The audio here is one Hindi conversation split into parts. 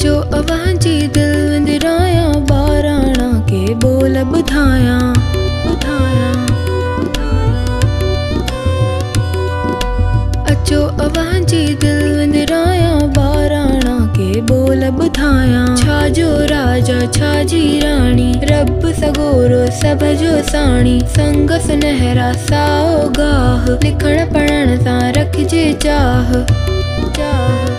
अचो अवांजी दिल विंदराया, बाराणा के बोल ॿुधाया ॿुधाया। अचो अवांजी दिल विंदराया, बाराणा के बोल ॿुधाया। छाजो राजा छाजी राणी, रब सगोरो सभ जो साणी। संग सुनहरा साओ गाह, लिखण पढ़ण सां रखिजे चाह चाह।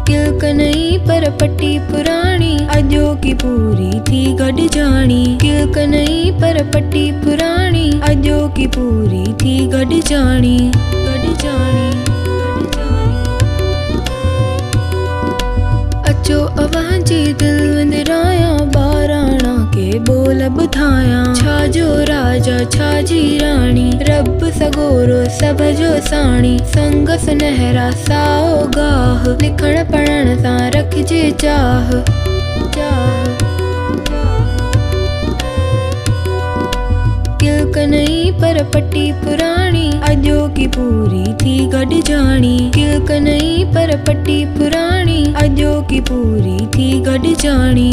किल्क नई पर पट्टी पुराणी, अजो की पूरी थी गॾ जाणी। किल्क नई पर पट्टी पुराणी, अजो की पूरी थी गॾ जाणी गॾ जाणी। अचो अवांजी दिल विंदराया, बाराणा के बोल ॿुधाया। छाजो राजा छाजी राणी, रब सगोरो सभ जो साणी। संग सुनहरा साओ गाह, लिखण पढ़ण सां रखिजे चाह चाह। किल्क नई पर पट्टी पुराणी, अजो की पूरी थी गॾ जाणी। किल्क नई पर पट्टी पुराणी, अजो की पूरी थी गॾ जाणी।